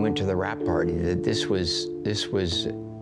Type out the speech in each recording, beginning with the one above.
went to the wrap party, that this was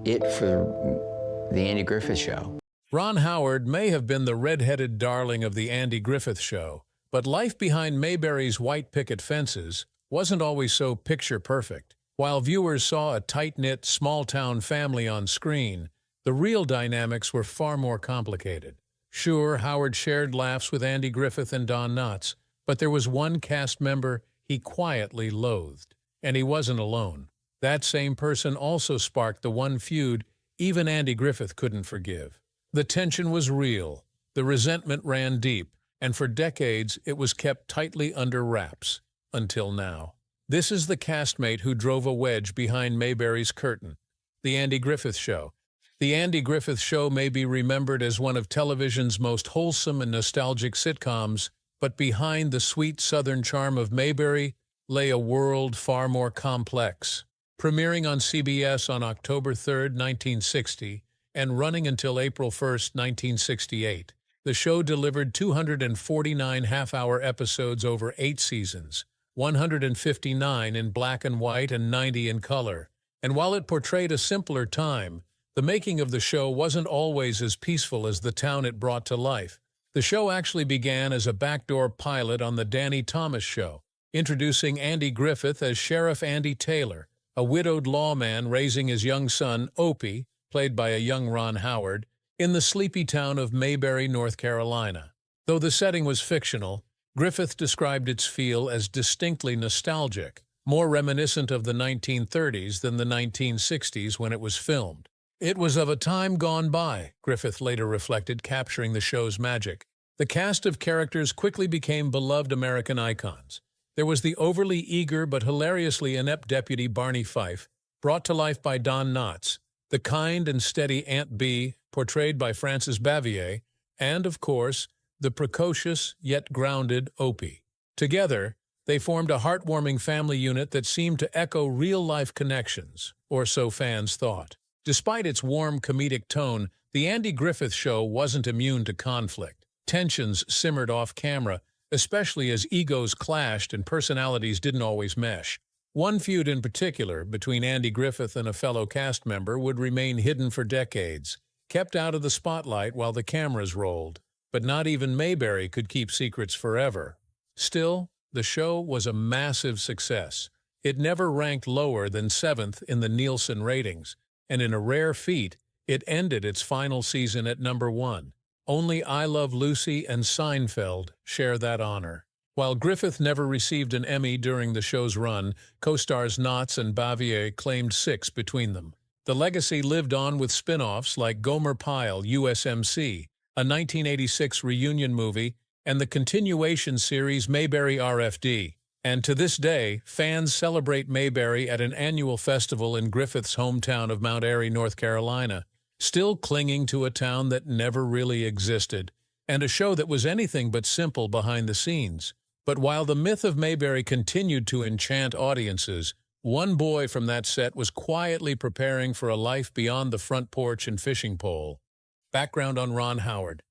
it for the Andy Griffith Show. Ron Howard may have been the red-headed darling of the Andy Griffith Show, but life behind Mayberry's white picket fences wasn't always so picture-perfect. While viewers saw a tight-knit, small-town family on screen, the real dynamics were far more complicated. Sure, Howard shared laughs with Andy Griffith and Don Knotts, but there was one cast member he quietly loathed. And he wasn't alone. That same person also sparked the one feud even Andy Griffith couldn't forgive. The tension was real, the resentment ran deep, and for decades it was kept tightly under wraps, until now. This is the castmate who drove a wedge behind Mayberry's curtain, The Andy Griffith Show. The Andy Griffith Show may be remembered as one of television's most wholesome and nostalgic sitcoms, but behind the sweet southern charm of Mayberry lay a world far more complex. Premiering on CBS on October 3, 1960, and running until April 1, 1968, the show delivered 249 half-hour episodes over 8 seasons, 159 in black and white and 90 in color. And while it portrayed a simpler time, the making of the show wasn't always as peaceful as the town it brought to life. The show actually began as a backdoor pilot on The Danny Thomas Show, introducing Andy Griffith as Sheriff Andy Taylor, a widowed lawman raising his young son, Opie, played by a young Ron Howard, in the sleepy town of Mayberry, North Carolina. Though the setting was fictional, Griffith described its feel as distinctly nostalgic, more reminiscent of the 1930s than the 1960s when it was filmed. It was of a time gone by, Griffith later reflected, capturing the show's magic. The cast of characters quickly became beloved American icons. There was the overly eager but hilariously inept deputy Barney Fife, brought to life by Don Knotts, the kind and steady Aunt Bee, portrayed by Frances Bavier, and, of course, the precocious yet grounded Opie. Together, they formed a heartwarming family unit that seemed to echo real-life connections, or so fans thought. Despite its warm comedic tone, The Andy Griffith Show wasn't immune to conflict. Tensions simmered off-camera, especially as egos clashed and personalities didn't always mesh. One feud in particular, between Andy Griffith and a fellow cast member, would remain hidden for decades, kept out of the spotlight while the cameras rolled. But not even Mayberry could keep secrets forever. Still, the show was a massive success. It never ranked lower than 7th in the Nielsen ratings, and in a rare feat, it ended its final season at number 1. Only I Love Lucy and Seinfeld share that honor. While Griffith never received an Emmy during the show's run, co-stars Knotts and Bavier claimed 6 between them. The legacy lived on with spin-offs like Gomer Pyle, USMC, a 1986 reunion movie, and the continuation series Mayberry RFD. And to this day, fans celebrate Mayberry at an annual festival in Griffith's hometown of Mount Airy, North Carolina, still clinging to a town that never really existed, and a show that was anything but simple behind the scenes. But while the myth of Mayberry continued to enchant audiences, one boy from that set was quietly preparing for a life beyond the front porch and fishing pole. Background on Ron Howard.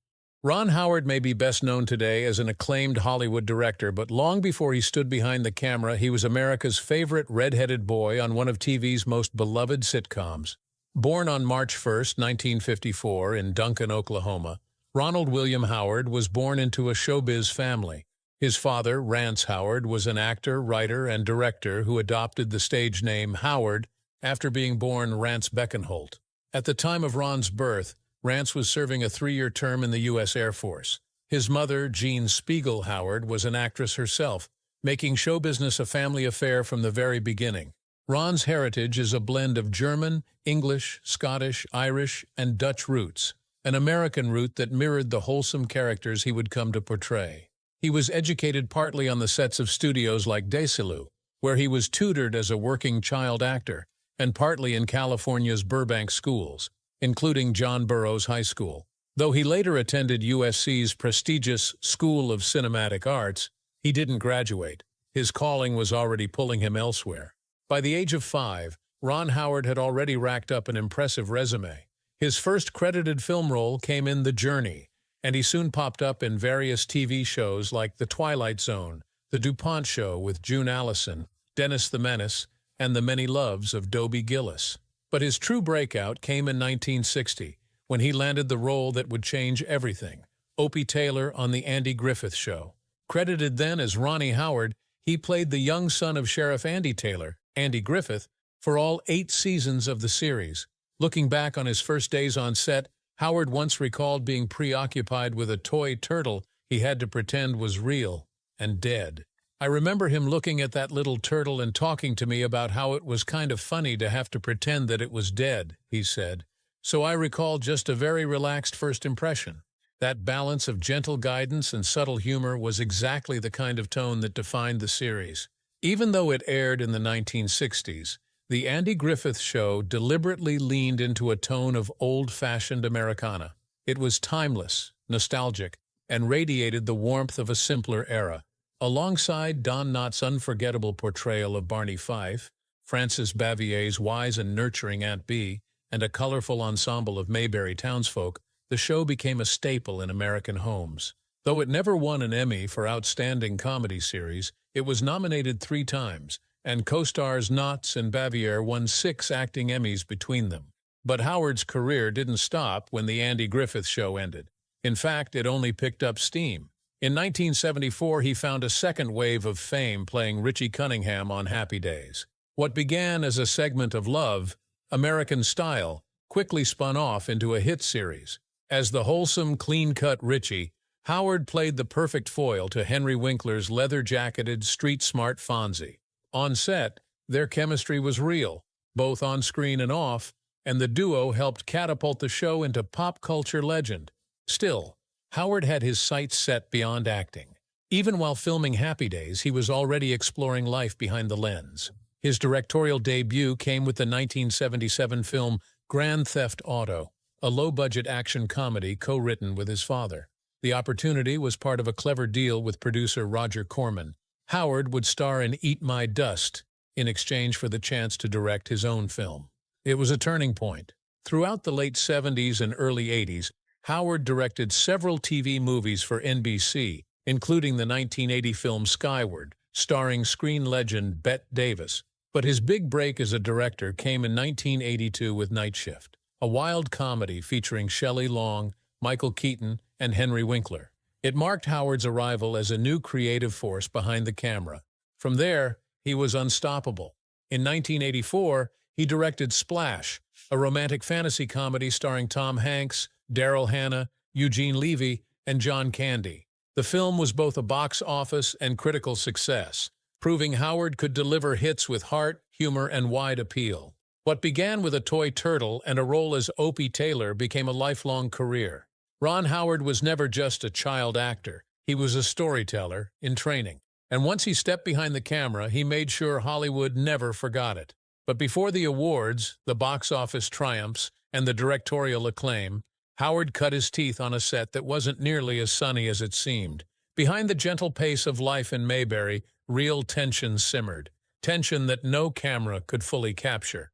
Ron Howard may be best known today as an acclaimed Hollywood director, but long before he stood behind the camera, he was America's favorite red-headed boy on one of TV's most beloved sitcoms. Born on March 1, 1954, in Duncan, Oklahoma, Ronald William Howard was born into a showbiz family. His father, Rance Howard, was an actor, writer, and director who adopted the stage name Howard after being born Rance Beckenholt. At the time of Ron's birth, Rance was serving a 3-year term in the U.S. Air Force. His mother, Jean Spiegel Howard, was an actress herself, making show business a family affair from the very beginning. Ron's heritage is a blend of German, English, Scottish, Irish, and Dutch roots, an American root that mirrored the wholesome characters he would come to portray. He was educated partly on the sets of studios like Desilu, where he was tutored as a working child actor, and partly in California's Burbank schools, including John Burroughs High School. Though he later attended USC's prestigious School of Cinematic Arts, he didn't graduate. His calling was already pulling him elsewhere. By the age of 5, Ron Howard had already racked up an impressive resume. His first credited film role came in The Journey, and he soon popped up in various TV shows like The Twilight Zone, The DuPont Show with June Allison, Dennis the Menace, and The Many Loves of Dobie Gillis. But his true breakout came in 1960, when he landed the role that would change everything, Opie Taylor on The Andy Griffith Show. Credited then as Ronnie Howard, he played the young son of Sheriff Andy Taylor, Andy Griffith, for all 8 seasons of the series. Looking back on his first days on set, Howard once recalled being preoccupied with a toy turtle he had to pretend was real and dead. "I remember him looking at that little turtle and talking to me about how it was kind of funny to have to pretend that it was dead," he said. "So I recall just a very relaxed first impression. That balance of gentle guidance and subtle humor was exactly the kind of tone that defined the series." Even though it aired in the 1960s, The Andy Griffith Show deliberately leaned into a tone of old-fashioned Americana. It was timeless, nostalgic, and radiated the warmth of a simpler era. Alongside Don Knotts' unforgettable portrayal of Barney Fife, Frances Bavier's wise and nurturing Aunt Bee, and a colorful ensemble of Mayberry townsfolk, the show became a staple in American homes. Though it never won an Emmy for Outstanding Comedy Series, it was nominated 3 times, and co-stars Knotts and Bavier won 6 acting Emmys between them. But Howard's career didn't stop when The Andy Griffith Show ended. In fact, it only picked up steam. In 1974, he found a second wave of fame playing Richie Cunningham on Happy Days. What began as a segment of Love, American Style, quickly spun off into a hit series. As the wholesome, clean-cut Richie, Howard played the perfect foil to Henry Winkler's leather-jacketed, street-smart Fonzie. On set, their chemistry was real, both on screen and off, and the duo helped catapult the show into pop culture legend. Still, Howard had his sights set beyond acting. Even while filming Happy Days, he was already exploring life behind the lens. His directorial debut came with the 1977 film Grand Theft Auto, a low-budget action comedy co-written with his father. The opportunity was part of a clever deal with producer Roger Corman. Howard would star in Eat My Dust in exchange for the chance to direct his own film. It was a turning point. Throughout the late 70s and early 80s, Howard directed several TV movies for NBC, including the 1980 film Skyward, starring screen legend Bette Davis. But his big break as a director came in 1982 with Night Shift, a wild comedy featuring Shelley Long, Michael Keaton, and Henry Winkler. It marked Howard's arrival as a new creative force behind the camera. From there, he was unstoppable. In 1984, he directed Splash, a romantic fantasy comedy starring Tom Hanks, Daryl Hannah, Eugene Levy, and John Candy. The film was both a box office and critical success, proving Howard could deliver hits with heart, humor, and wide appeal. What began with a toy turtle and a role as Opie Taylor became a lifelong career. Ron Howard was never just a child actor. He was a storyteller in training. And once he stepped behind the camera, he made sure Hollywood never forgot it. But before the awards, the box office triumphs, and the directorial acclaim, Howard cut his teeth on a set that wasn't nearly as sunny as it seemed. Behind the gentle pace of life in Mayberry, real tension simmered. Tension that no camera could fully capture.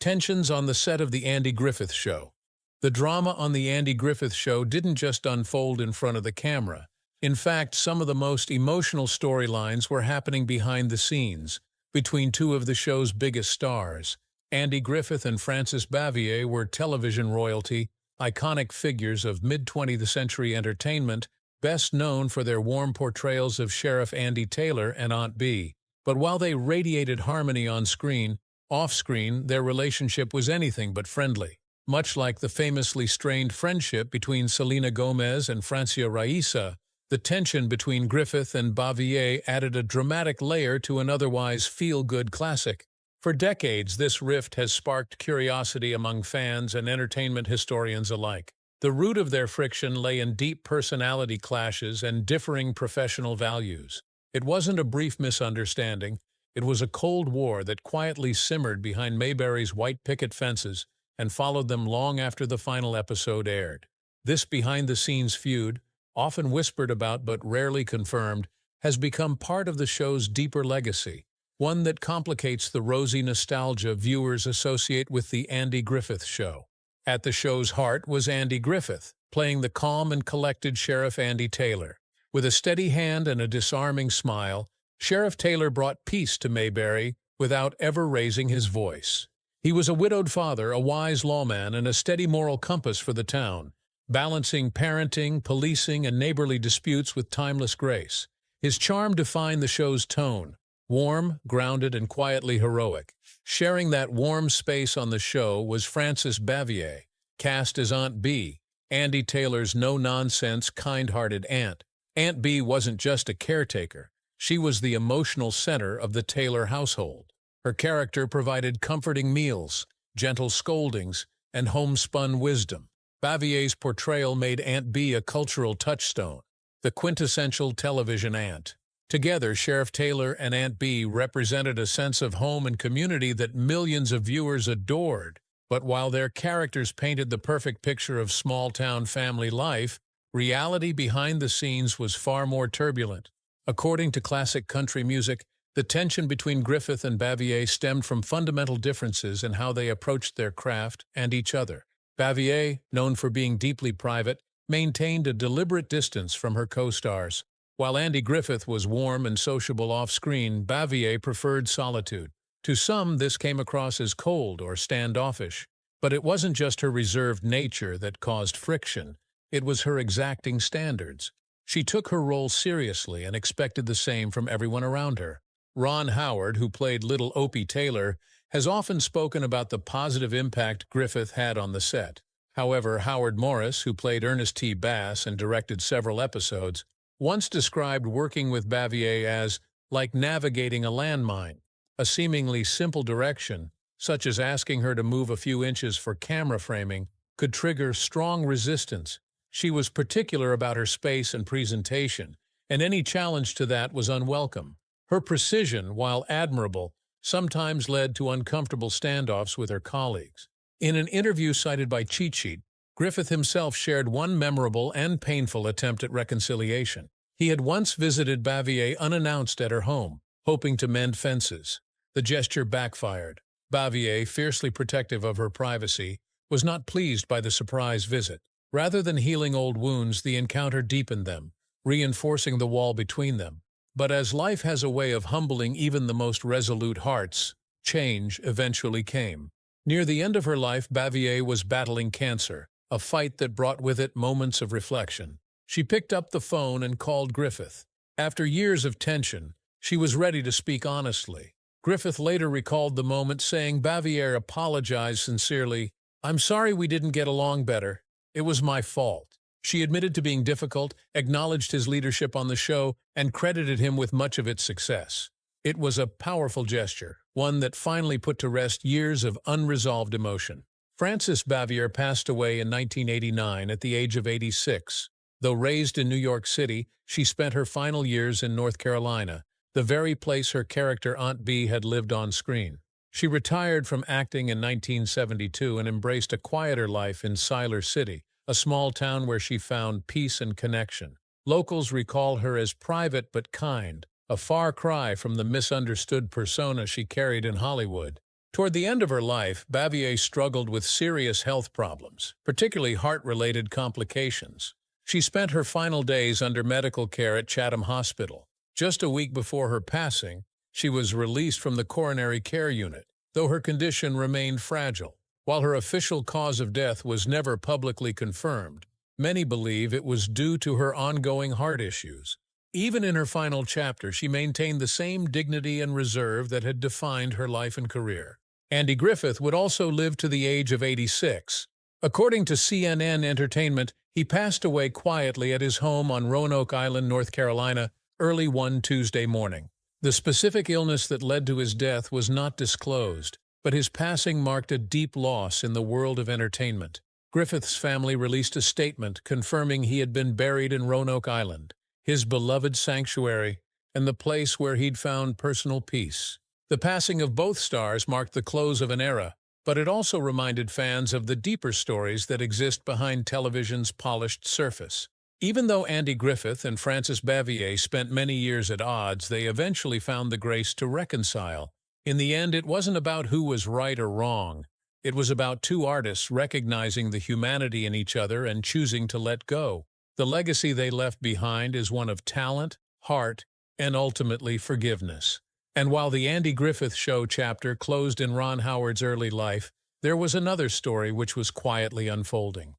Tensions on the set of The Andy Griffith Show. The drama on The Andy Griffith Show didn't just unfold in front of the camera. In fact, some of the most emotional storylines were happening behind the scenes, between 2 of the show's biggest stars. Andy Griffith and Frances Bavier were television royalty, iconic figures of mid-20th century entertainment, best known for their warm portrayals of Sheriff Andy Taylor and Aunt Bee. But while they radiated harmony on screen, off-screen their relationship was anything but friendly. Much like the famously strained friendship between Selena Gomez and Francia Raisa, the tension between Griffith and Bavier added a dramatic layer to an otherwise feel-good classic. For decades, this rift has sparked curiosity among fans and entertainment historians alike. The root of their friction lay in deep personality clashes and differing professional values. It wasn't a brief misunderstanding. It was a Cold War that quietly simmered behind Mayberry's white picket fences and followed them long after the final episode aired. This behind-the-scenes feud, often whispered about but rarely confirmed, has become part of the show's deeper legacy, one that complicates the rosy nostalgia viewers associate with The Andy Griffith Show. At the show's heart was Andy Griffith, playing the calm and collected Sheriff Andy Taylor. With a steady hand and a disarming smile, Sheriff Taylor brought peace to Mayberry without ever raising his voice. He was a widowed father, a wise lawman, and a steady moral compass for the town, balancing parenting, policing, and neighborly disputes with timeless grace. His charm defined the show's tone, warm, grounded, and quietly heroic. Sharing that warm space on the show was Frances Bavier, cast as Aunt Bee, Andy Taylor's no-nonsense, kind-hearted aunt. Aunt Bee wasn't just a caretaker. She was the emotional center of the Taylor household. Her character provided comforting meals, gentle scoldings, and homespun wisdom. Bavier's portrayal made Aunt Bee a cultural touchstone, the quintessential television aunt. Together, Sheriff Taylor and Aunt Bee represented a sense of home and community that millions of viewers adored. But while their characters painted the perfect picture of small-town family life, reality behind the scenes was far more turbulent. According to classic country music, the tension between Griffith and Bavier stemmed from fundamental differences in how they approached their craft and each other. Bavier, known for being deeply private, maintained a deliberate distance from her co-stars. While Andy Griffith was warm and sociable off-screen, Bavier preferred solitude. To some, this came across as cold or standoffish. But it wasn't just her reserved nature that caused friction. It was her exacting standards. She took her role seriously and expected the same from everyone around her. Ron Howard, who played little Opie Taylor, has often spoken about the positive impact Griffith had on the set. However, Howard Morris, who played Ernest T. Bass and directed several episodes, once described working with Bavier as like navigating a landmine. A seemingly simple direction, such as asking her to move a few inches for camera framing, could trigger strong resistance. She was particular about her space and presentation, and any challenge to that was unwelcome. Her precision, while admirable, sometimes led to uncomfortable standoffs with her colleagues. In an interview cited by Cheat Sheet, Griffith himself shared one memorable and painful attempt at reconciliation. He had once visited Bavier unannounced at her home, hoping to mend fences. The gesture backfired. Bavier, fiercely protective of her privacy, was not pleased by the surprise visit. Rather than healing old wounds, the encounter deepened them, reinforcing the wall between them. But as life has a way of humbling even the most resolute hearts, change eventually came. Near the end of her life, Bavier was battling cancer, a fight that brought with it moments of reflection. She picked up the phone and called Griffith. After years of tension, she was ready to speak honestly. Griffith later recalled the moment, saying Bavier apologized sincerely. "I'm sorry we didn't get along better. It was my fault." She admitted to being difficult, acknowledged his leadership on the show, and credited him with much of its success. It was a powerful gesture, one that finally put to rest years of unresolved emotion. Frances Bavier passed away in 1989 at the age of 86. Though raised in New York City, she spent her final years in North Carolina, the very place her character Aunt Bee had lived on screen. She retired from acting in 1972 and embraced a quieter life in Siler City, a small town where she found peace and connection. Locals recall her as private but kind, a far cry from the misunderstood persona she carried in Hollywood. Toward the end of her life, Bavier struggled with serious health problems, particularly heart-related complications. She spent her final days under medical care at Chatham Hospital. Just a week before her passing, she was released from the coronary care unit, though her condition remained fragile. While her official cause of death was never publicly confirmed, many believe it was due to her ongoing heart issues. Even in her final chapter, she maintained the same dignity and reserve that had defined her life and career. Andy Griffith would also live to the age of 86. According to CNN Entertainment, he passed away quietly at his home on Roanoke Island, North Carolina, early one Tuesday morning. The specific illness that led to his death was not disclosed, but his passing marked a deep loss in the world of entertainment. Griffith's family released a statement confirming he had been buried in Roanoke Island, his beloved sanctuary, and the place where he'd found personal peace. The passing of both stars marked the close of an era, but it also reminded fans of the deeper stories that exist behind television's polished surface. Even though Andy Griffith and Frances Bavier spent many years at odds, they eventually found the grace to reconcile. In the end, it wasn't about who was right or wrong. It was about two artists recognizing the humanity in each other and choosing to let go. The legacy they left behind is one of talent, heart, and ultimately forgiveness. And while the Andy Griffith Show chapter closed in Ron Howard's early life, there was another story which was quietly unfolding.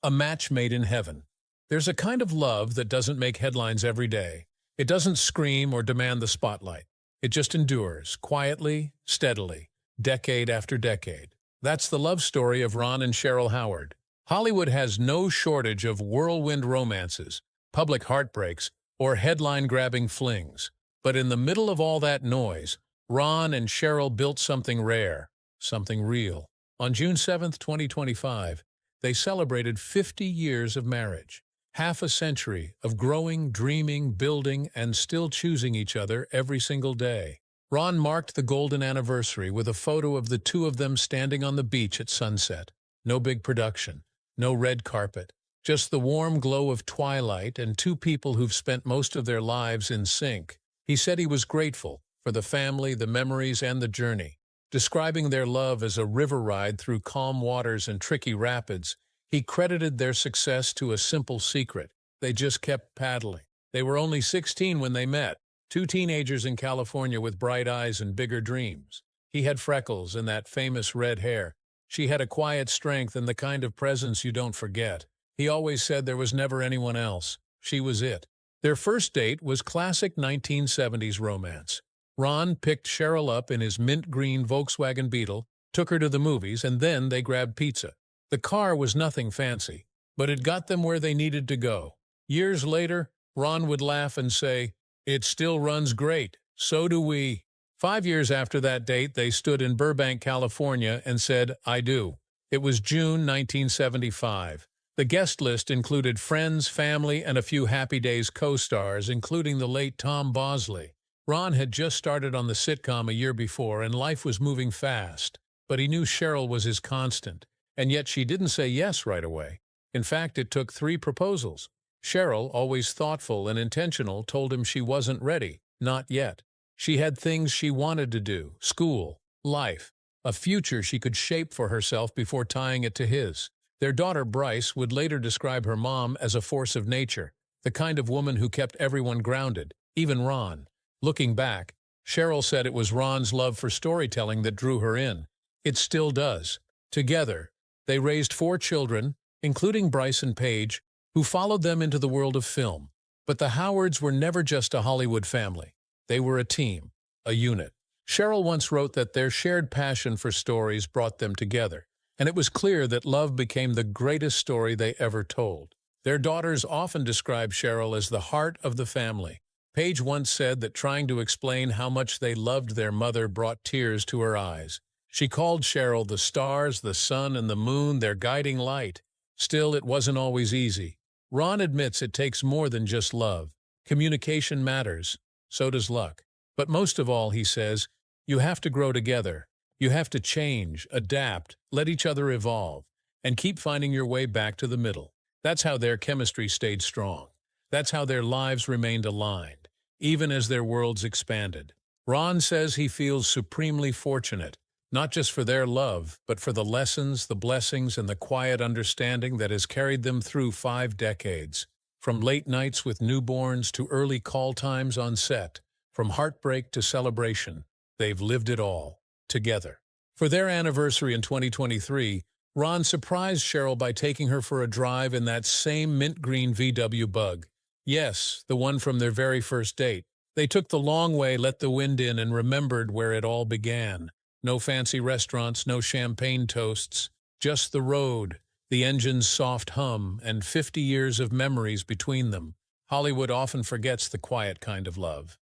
A match made in heaven. There's a kind of love that doesn't make headlines every day. It doesn't scream or demand the spotlight. It just endures, quietly, steadily, decade after decade. That's the love story of Ron and Cheryl Howard. Hollywood has no shortage of whirlwind romances, public heartbreaks, or headline-grabbing flings. But in the middle of all that noise, Ron and Cheryl built something rare, something real. On June 7, 2025, they celebrated 50 years of marriage, half a century of growing, dreaming, building, and still choosing each other every single day. Ron marked the golden anniversary with a photo of the two of them standing on the beach at sunset. No big production, no red carpet, just the warm glow of twilight and two people who've spent most of their lives in sync. He said he was grateful for the family, the memories, and the journey. Describing their love as a river ride through calm waters and tricky rapids, he credited their success to a simple secret. They just kept paddling. They were only 16 when they met, two teenagers in California with bright eyes and bigger dreams. He had freckles and that famous red hair. She had a quiet strength and the kind of presence you don't forget. He always said there was never anyone else. She was it. Their first date was classic 1970s romance. Ron picked Cheryl up in his mint green Volkswagen Beetle, took her to the movies, and then they grabbed pizza. The car was nothing fancy, but it got them where they needed to go. Years later, Ron would laugh and say, "It still runs great. So do we." 5 years after that date, they stood in Burbank, California, and said, "I do." It was June 1975. The guest list included friends, family, and a few Happy Days co-stars, including the late Tom Bosley. Ron had just started on the sitcom a year before, and life was moving fast. But he knew Cheryl was his constant, and yet she didn't say yes right away. In fact, it took 3 proposals. Cheryl, always thoughtful and intentional, told him she wasn't ready, not yet. She had things she wanted to do, school, life, a future she could shape for herself before tying it to his. Their daughter Bryce would later describe her mom as a force of nature, the kind of woman who kept everyone grounded, even Ron. Looking back, Cheryl said it was Ron's love for storytelling that drew her in. It still does. Together, they raised 4 children, including Bryce and Paige, who followed them into the world of film. But the Howards were never just a Hollywood family. They were a team, a unit. Cheryl once wrote that their shared passion for stories brought them together, and it was clear that love became the greatest story they ever told. Their daughters often describe Cheryl as the heart of the family. Paige once said that trying to explain how much they loved their mother brought tears to her eyes. She called Cheryl the stars, the sun, and the moon, their guiding light. Still, it wasn't always easy. Ron admits it takes more than just love. Communication matters. So does luck. But most of all, he says, you have to grow together. You have to change, adapt, let each other evolve, and keep finding your way back to the middle. That's how their chemistry stayed strong. That's how their lives remained aligned, even as their worlds expanded. Ron says he feels supremely fortunate, not just for their love, but for the lessons, the blessings, and the quiet understanding that has carried them through 5 decades. From late nights with newborns to early call times on set, from heartbreak to celebration, they've lived it all, together. For their anniversary in 2023, Ron surprised Cheryl by taking her for a drive in that same mint green VW Bug. Yes, the one from their very first date. They took the long way, let the wind in, and remembered where it all began. No fancy restaurants, no champagne toasts, just the road, the engine's soft hum, and 50 years of memories between them. Hollywood often forgets the quiet kind of love.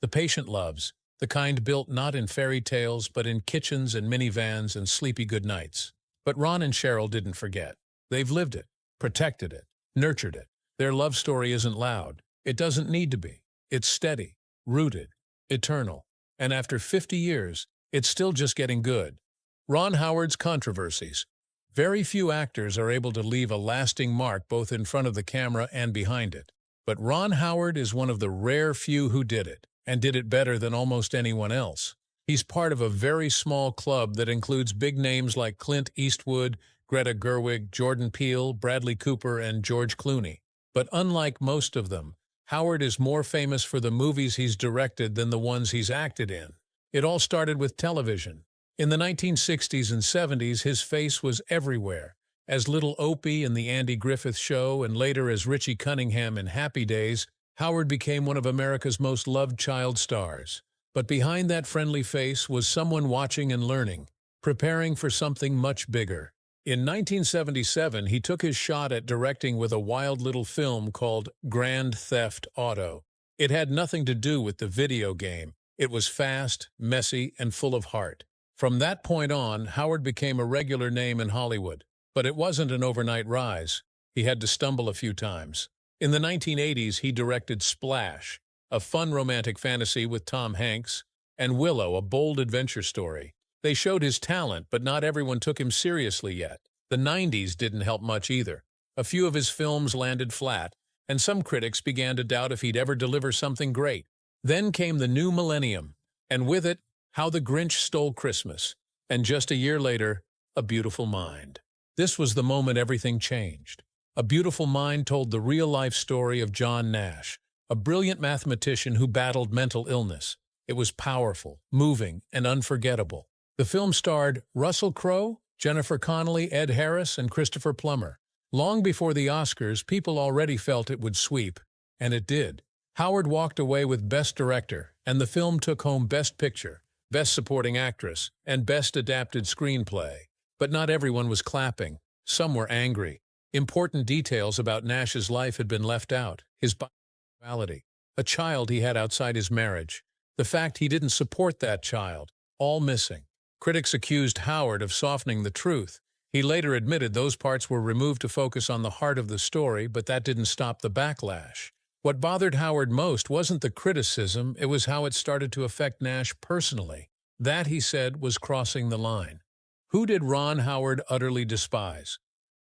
The patient loves, the kind built not in fairy tales, but in kitchens and minivans and sleepy good nights. But Ron and Cheryl didn't forget. They've lived it, protected it, nurtured it. Their love story isn't loud. It doesn't need to be. It's steady, rooted, eternal. And after 50 years, it's still just getting good. Ron Howard's controversies. Very few actors are able to leave a lasting mark both in front of the camera and behind it. But Ron Howard is one of the rare few who did it, and did it better than almost anyone else. He's part of a very small club that includes big names like Clint Eastwood, Greta Gerwig, Jordan Peele, Bradley Cooper, and George Clooney. But unlike most of them, Howard is more famous for the movies he's directed than the ones he's acted in. It all started with television. In the 1960s and 70s, his face was everywhere. As little Opie in The Andy Griffith Show and later as Richie Cunningham in Happy Days, Howard became one of America's most loved child stars. But behind that friendly face was someone watching and learning, preparing for something much bigger. In 1977, he took his shot at directing with a wild little film called Grand Theft Auto. It had nothing to do with the video game. It was fast, messy, and full of heart. From that point on, Howard became a regular name in Hollywood. But it wasn't an overnight rise. He had to stumble a few times. In the 1980s, he directed Splash, a fun romantic fantasy with Tom Hanks, and Willow, a bold adventure story. They showed his talent, but not everyone took him seriously yet. The 90s didn't help much either. A few of his films landed flat, and some critics began to doubt if he'd ever deliver something great. Then came the new millennium, and with it, How the Grinch Stole Christmas, and just a year later, A Beautiful Mind. This was the moment everything changed. A Beautiful Mind told the real-life story of John Nash, a brilliant mathematician who battled mental illness. It was powerful, moving, and unforgettable. The film starred Russell Crowe, Jennifer Connelly, Ed Harris, and Christopher Plummer. Long before the Oscars, people already felt it would sweep, and it did. Howard walked away with Best Director, and the film took home Best Picture, Best Supporting Actress, and Best Adapted Screenplay. But not everyone was clapping. Some were angry. Important details about Nash's life had been left out. His bisexuality, a child he had outside his marriage, the fact he didn't support that child, all missing. Critics accused Howard of softening the truth. He later admitted those parts were removed to focus on the heart of the story, but that didn't stop the backlash. What bothered Howard most wasn't the criticism, it was how it started to affect Nash personally. That, he said, was crossing the line. Who did Ron Howard utterly despise?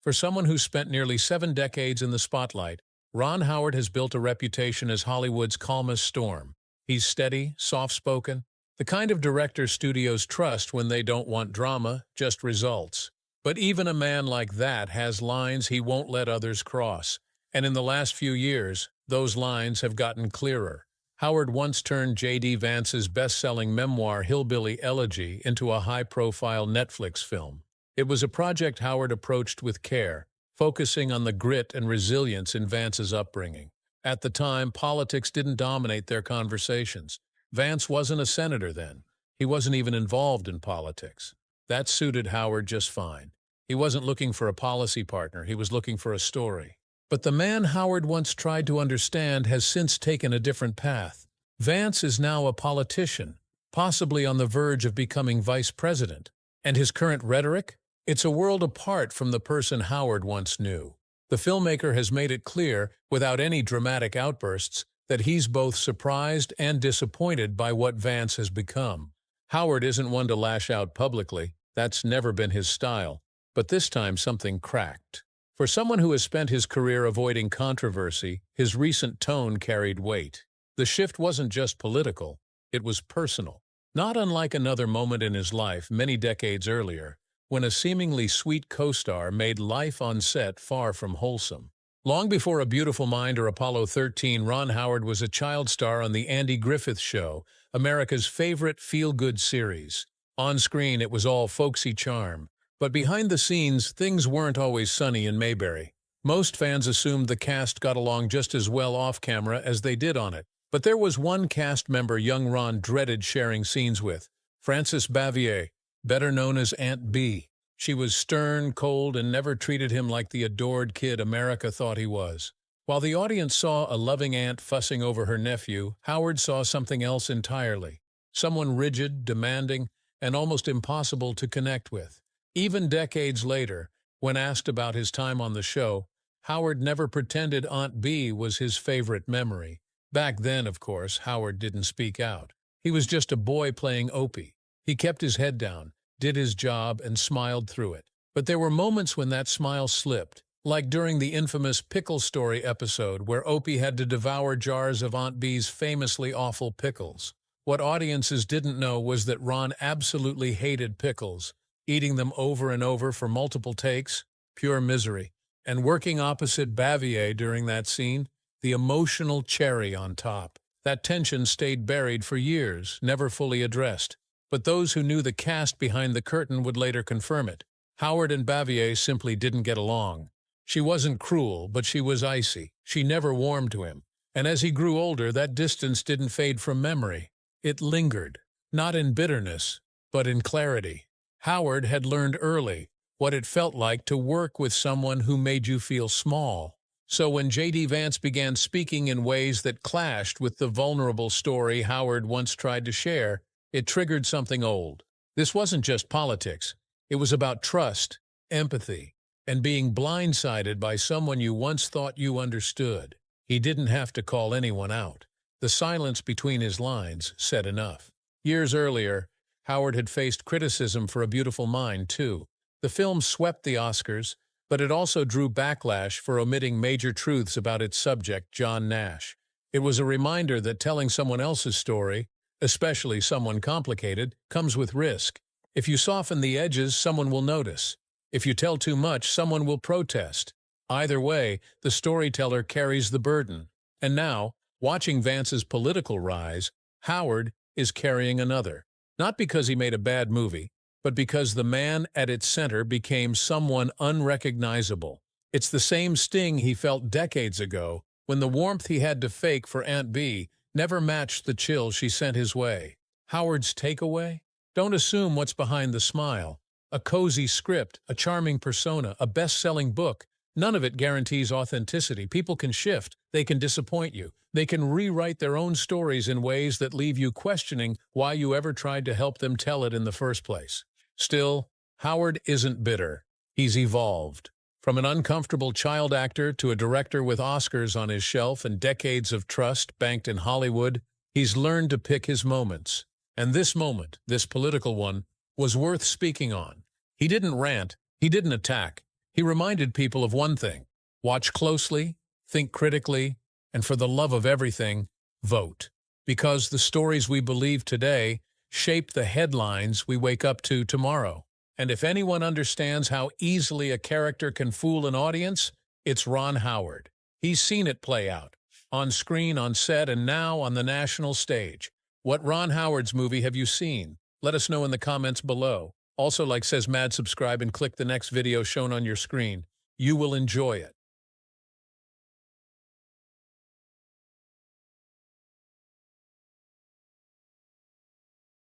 For someone who spent nearly 7 decades in the spotlight, Ron Howard has built a reputation as Hollywood's calmest storm. He's steady, soft-spoken, the kind of director studios trust when they don't want drama, just results. But even a man like that has lines he won't let others cross. And in the last few years, those lines have gotten clearer. Howard once turned J.D. Vance's best-selling memoir Hillbilly Elegy into a high-profile Netflix film. It was a project Howard approached with care, focusing on the grit and resilience in Vance's upbringing. At the time, politics didn't dominate their conversations. Vance wasn't a senator then. He wasn't even involved in politics. That suited Howard just fine. He wasn't looking for a policy partner, he was looking for a story. But the man Howard once tried to understand has since taken a different path. Vance is now a politician, possibly on the verge of becoming vice president. And his current rhetoric? It's a world apart from the person Howard once knew. The filmmaker has made it clear, without any dramatic outbursts, that he's both surprised and disappointed by what Vance has become. Howard isn't one to lash out publicly. That's never been his style. But this time something cracked. For someone who has spent his career avoiding controversy, his recent tone carried weight. The shift wasn't just political, it was personal. Not unlike another moment in his life many decades earlier, when a seemingly sweet co-star made life on set far from wholesome. Long before A Beautiful Mind or Apollo 13, Ron Howard was a child star on The Andy Griffith Show, America's favorite feel-good series. On screen, it was all folksy charm. But behind the scenes, things weren't always sunny in Mayberry. Most fans assumed the cast got along just as well off-camera as they did on it. But there was one cast member young Ron dreaded sharing scenes with, Frances Bavier, better known as Aunt B. She was stern, cold, and never treated him like the adored kid America thought he was. While the audience saw a loving aunt fussing over her nephew, Howard saw something else entirely. Someone rigid, demanding, and almost impossible to connect with. Even decades later, when asked about his time on the show, Howard never pretended Aunt B was his favorite memory. Back then, of course, Howard didn't speak out. He was just a boy playing Opie. He kept his head down, did his job, and smiled through it. But there were moments when that smile slipped, like during the infamous Pickle Story episode where Opie had to devour jars of Aunt B's famously awful pickles. What audiences didn't know was that Ron absolutely hated pickles, eating them over and over for multiple takes, pure misery. And working opposite Bavier during that scene, the emotional cherry on top. That tension stayed buried for years, never fully addressed. But those who knew the cast behind the curtain would later confirm it. Howard and Bavier simply didn't get along. She wasn't cruel, but she was icy. She never warmed to him. And as he grew older, that distance didn't fade from memory. It lingered, not in bitterness, but in clarity. Howard had learned early what it felt like to work with someone who made you feel small. So when J.D. Vance began speaking in ways that clashed with the vulnerable story Howard once tried to share, it triggered something old. This wasn't just politics. It was about trust, empathy, and being blindsided by someone you once thought you understood. He didn't have to call anyone out. The silence between his lines said enough. Years earlier, Howard had faced criticism for A Beautiful Mind, too. The film swept the Oscars, but it also drew backlash for omitting major truths about its subject, John Nash. It was a reminder that telling someone else's story, especially someone complicated, comes with risk. If you soften the edges, someone will notice. If you tell too much, someone will protest. Either way, the storyteller carries the burden. And now, watching Vance's political rise, Howard is carrying another. Not because he made a bad movie, but because the man at its center became someone unrecognizable. It's the same sting he felt decades ago when the warmth he had to fake for Aunt Bee never matched the chill she sent his way. Howard's takeaway? Don't assume what's behind the smile. A cozy script, a charming persona, a best-selling book. None of it guarantees authenticity. People can shift. They can disappoint you. They can rewrite their own stories in ways that leave you questioning why you ever tried to help them tell it in the first place. Still, Howard isn't bitter. He's evolved. From an uncomfortable child actor to a director with Oscars on his shelf and decades of trust banked in Hollywood, he's learned to pick his moments. And this moment, this political one, was worth speaking on. He didn't rant. He didn't attack. He reminded people of one thing: watch closely, think critically, and for the love of everything, vote. Because the stories we believe today shape the headlines we wake up to tomorrow. And if anyone understands how easily a character can fool an audience, it's Ron Howard. He's seen it play out, on screen, on set, and now on the national stage. What Ron Howard's movie have you seen? Let us know in the comments below. Also, like says Mad, subscribe and click the next video shown on your screen. You will enjoy it.